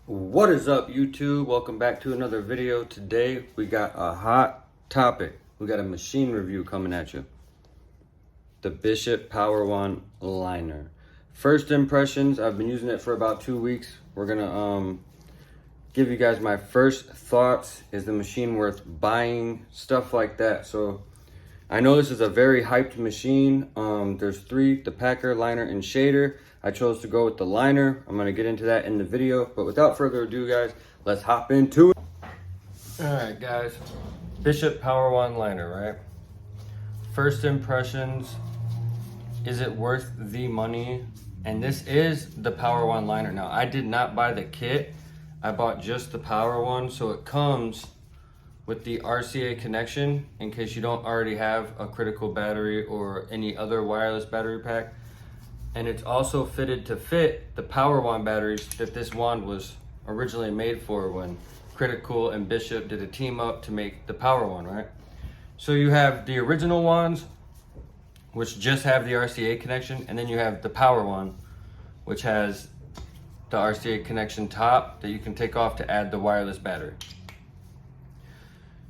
What is up, YouTube? Welcome back to another video. Today we got a hot topic. We got a machine review coming at you. The Bishop Power Wand Liner. First impressions, I've been using it for about 2 weeks. We're gonna give you guys my first thoughts. Is the machine worth buying? Stuff like that. So I know this is a very hyped machine. There's three: the packer, liner, and shader. I chose to go with the liner. I'm gonna get into that in the video, but without further ado, guys, let's hop into it. All right, guys, Bishop Power Wand Liner, right? First impressions, is it worth the money? And this is the Power Wand Liner. Now, I did not buy the kit. I bought just the Power Wand, so it comes with the RCA connection in case you don't already have a critical battery or any other wireless battery pack. And it's also fitted to fit the Power Wand batteries that this wand was originally made for when Critical and Bishop did a team up to make the Power Wand, right? So you have the original wands, which just have the RCA connection, and then you have the Power Wand, which has the RCA connection top that you can take off to add the wireless battery.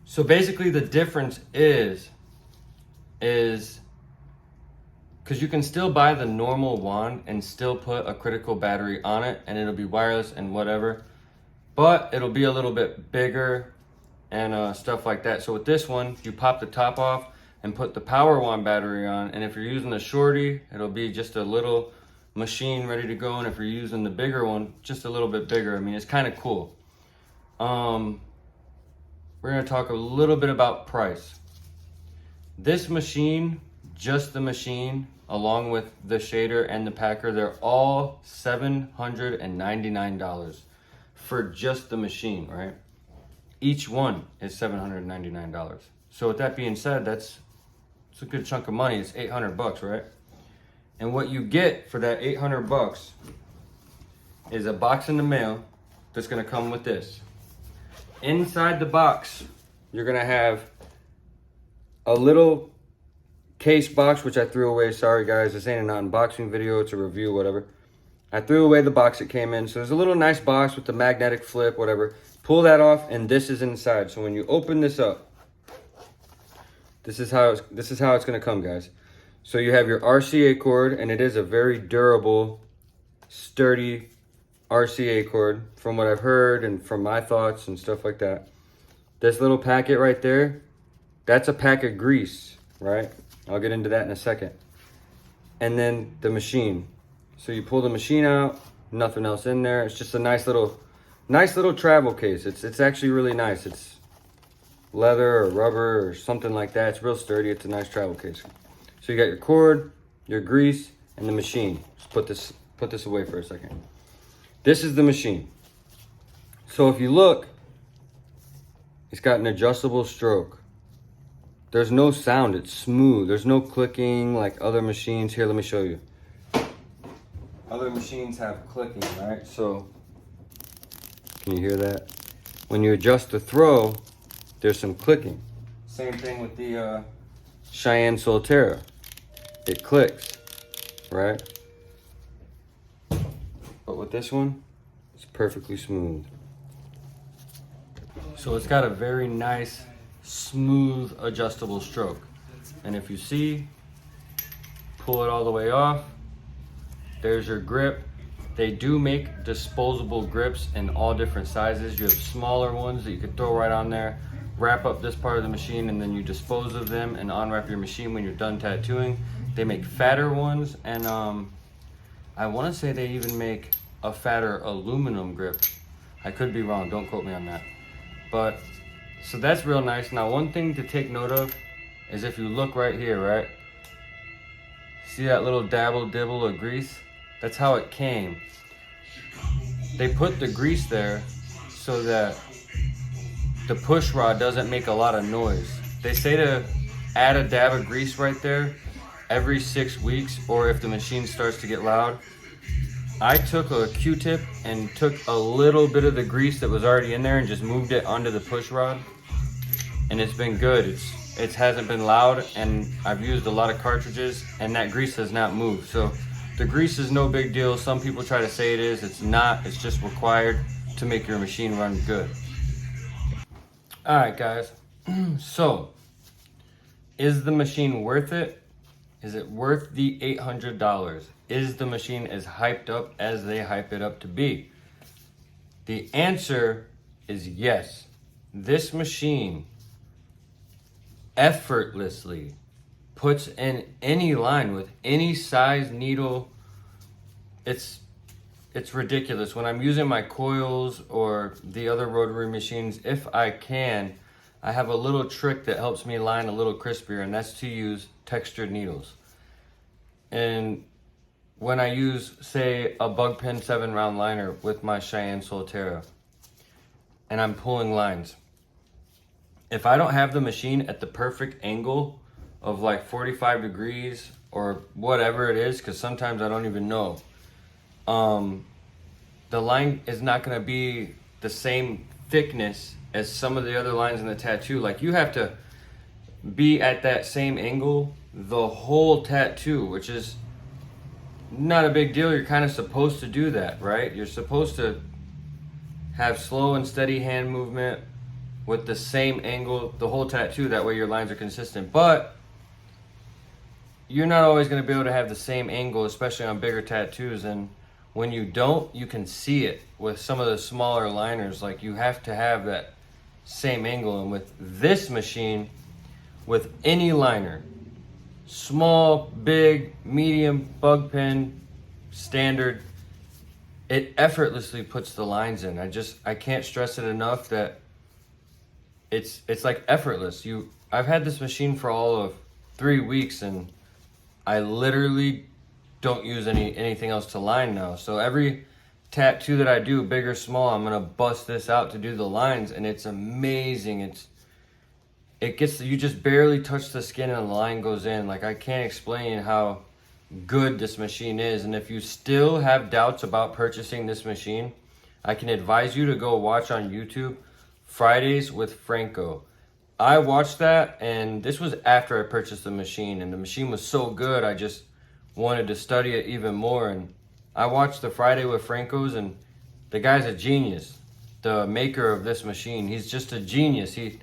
So basically the difference is because you can still buy the normal wand and still put a critical battery on it and it'll be wireless and whatever, but it'll be a little bit bigger and stuff like that. So with this one, you pop the top off and put the Power Wand battery on, and if you're using the shorty, it'll be just a little machine ready to go, and if you're using the bigger one, just a little bit bigger. I mean, it's kind of cool. We're gonna talk a little bit about price. This machine, just the machine, along with the shader and the packer, they're all $799 for just the machine, right? Each one is $799. So with that being said, it's a good chunk of money. It's 800 bucks, right? And what you get for that 800 bucks is a box in the mail that's gonna come with this. Inside the box, you're gonna have a little case box, which I threw away. Sorry guys, this ain't an unboxing video, it's a review, whatever. I threw away the box it came in. So there's a little nice box with the magnetic flip, whatever. Pull that off and this is inside. So when you open this up, this is how it's gonna come, guys. So you have your RCA cord, and it is a very durable, sturdy RCA cord from what I've heard and from my thoughts and stuff like that. This little packet right there, that's a pack of grease, right? I'll get into that in a second. And then the machine. So you pull the machine out, nothing else in there. It's just a nice little travel case. It's actually really nice. It's leather or rubber or something like that. It's real sturdy. It's a nice travel case. So you got your cord, your grease, and the machine. Just put this away for a second. This is the machine. So if you look, it's got an adjustable stroke. There's no sound, it's smooth. There's no clicking like other machines. Here, let me show you. Other machines have clicking, right? So, can you hear that? When you adjust the throw, there's some clicking. Same thing with the Cheyenne Solterra. It clicks, right? But with this one, it's perfectly smooth. So it's got a very nice, smooth, adjustable stroke. And if you see, pull it all the way off, there's your grip. They do make disposable grips in all different sizes. You have smaller ones that you could throw right on there, wrap up this part of the machine, and then you dispose of them and unwrap your machine when you're done tattooing. They make fatter ones, and I want to say they even make a fatter aluminum grip. I could be wrong, don't quote me on that. But so that's real nice. Now, one thing to take note of is if you look right here, right? See that little dabble dibble of grease? That's how it came. They put the grease there so that the push rod doesn't make a lot of noise. They say to add a dab of grease right there every 6 weeks, or if the machine starts to get loud. I took a Q-tip and took a little bit of the grease that was already in there and just moved it onto the push rod, and it's been good. It hasn't been loud, and I've used a lot of cartridges and that grease has not moved. So the grease is no big deal. Some people try to say it is. It's not. It's just required. to make your machine run good. All right, guys. So, is the machine worth it? Is it worth the $800? Is the machine as hyped up as they hype it up to be? The answer is yes. This machine effortlessly puts in any line with any size needle. It's ridiculous. When I'm using my coils or the other rotary machines, if I can, I have a little trick that helps me line a little crispier, and that's to use textured needles. And when I use, say, a bug pen 7-round liner with my Cheyenne Solterra, and I'm pulling lines, if I don't have the machine at the perfect angle of like 45 degrees or whatever it is, because sometimes I don't even know, the line is not going to be the same thickness as some of the other lines in the tattoo. Like, you have to be at that same angle the whole tattoo, which is not a big deal. You're kind of supposed to do that, right? You're supposed to have slow and steady hand movement with the same angle the whole tattoo. That way your lines are consistent. But you're not always going to be able to have the same angle, especially on bigger tattoos. And when you don't, you can see it with some of the smaller liners. Like, you have to have that same angle. And with this machine, with any liner, small, big, medium, bug pen, standard, it effortlessly puts the lines in. I can't stress it enough that it's like effortless. I've had this machine for all of 3 weeks, and I literally don't use anything else to line now. So every tattoo that I do, big or small, I'm gonna bust this out to do the lines, and it's amazing. You just barely touch the skin and the line goes in. Like, I can't explain how good this machine is. And if you still have doubts about purchasing this machine, I can advise you to go watch on YouTube Fridays with Franco. I watched that, and this was after I purchased the machine, and the machine was so good I just wanted to study it even more. And I watched the Friday with Franco's, and the guy's a genius. The maker of this machine, he's just a genius. He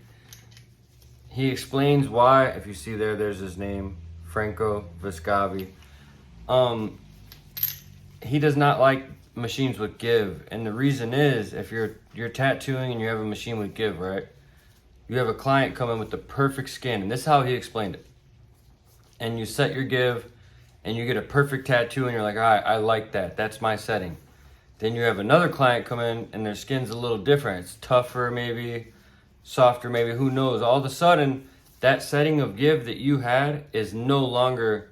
explains why. If you see there's his name, Franco Vescavi. He does not like machines with give, and the reason is, if you're tattooing and you have a machine with give, right? You have a client come in with the perfect skin, and this is how he explained it. And you set your give, and you get a perfect tattoo, and you're like, all right, I like that. That's my setting. Then you have another client come in, and their skin's a little different. It's tougher, maybe softer, maybe, who knows. All of a sudden, that setting of give that you had is no longer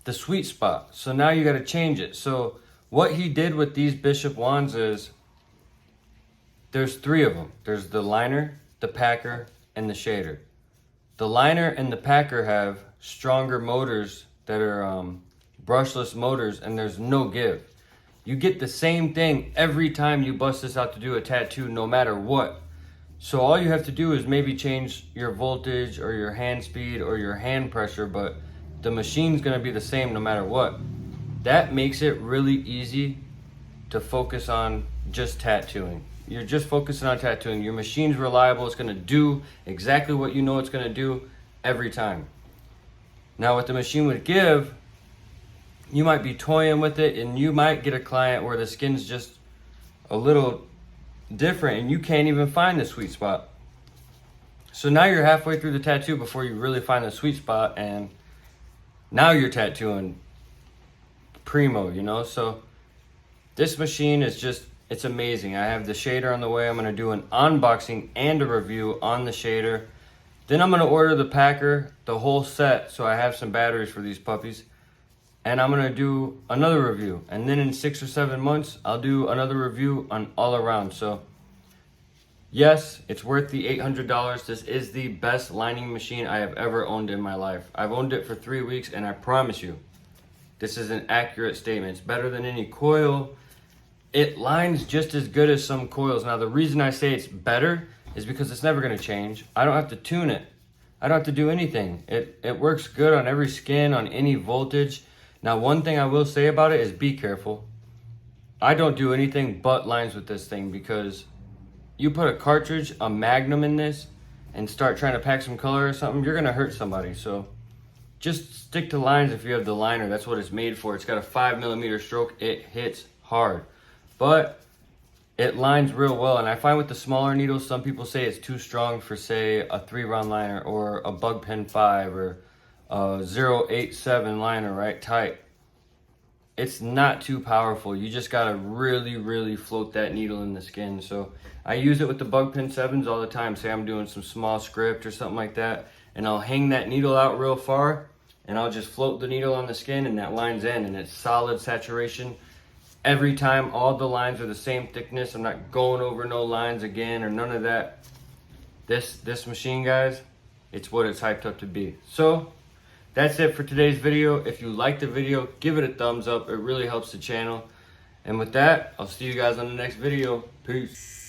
the sweet spot. So now you got to change it. So what he did with these Bishop wands is, there's 3 of them. There's the liner, the packer, and the shader. The liner and the packer have stronger motors that are brushless motors, and there's no give. You get the same thing every time you bust this out to do a tattoo, no matter what. So all you have to do is maybe change your voltage or your hand speed or your hand pressure, but the machine's gonna be the same no matter what. That makes it really easy to focus on just tattooing. You're just focusing on tattooing. Your machine's reliable. It's gonna do exactly what you know it's gonna do every time. Now with the machine with give, you might be toying with it, and you might get a client where the skin's just a little different and you can't even find the sweet spot. So now you're halfway through the tattoo before you really find the sweet spot, and now you're tattooing primo, you know? So this machine is just, it's amazing. I have the shader on the way. I'm going to do an unboxing and a review on the shader. Then I'm going to order the packer, the whole set, so I have some batteries for these puppies. And I'm going to do another review. And then in 6 or 7 months, I'll do another review on all around. So yes, it's worth the $800. This is the best lining machine I have ever owned in my life. I've owned it for 3 weeks, and I promise you, this is an accurate statement. It's better than any coil. It lines just as good as some coils. Now, the reason I say it's better is because it's never going to change. I don't have to tune it. I don't have to do anything. It works good on every skin, on any voltage. Now, one thing I will say about it is be careful. I don't do anything but lines with this thing, because you put a cartridge, a Magnum in this, and start trying to pack some color or something, you're gonna hurt somebody. So just stick to lines if you have the liner. That's what it's made for. It's got a 5mm stroke. It hits hard, but it lines real well. And I find with the smaller needles, some people say it's too strong for, say, a 3-round liner or a Bug Pen 5 or a 087 liner, right, tight. It's not too powerful. You just gotta really, really float that needle in the skin. So I use it with the Bug Pen 7s all the time. Say I'm doing some small script or something like that, and I'll hang that needle out real far, and I'll just float the needle on the skin, and that line's in, and it's solid saturation. Every time, all the lines are the same thickness. I'm not going over no lines again or none of that. This machine, guys, it's what it's hyped up to be. So that's it for today's video. If you liked the video, give it a thumbs up. It really helps the channel. And with that, I'll see you guys on the next video. Peace.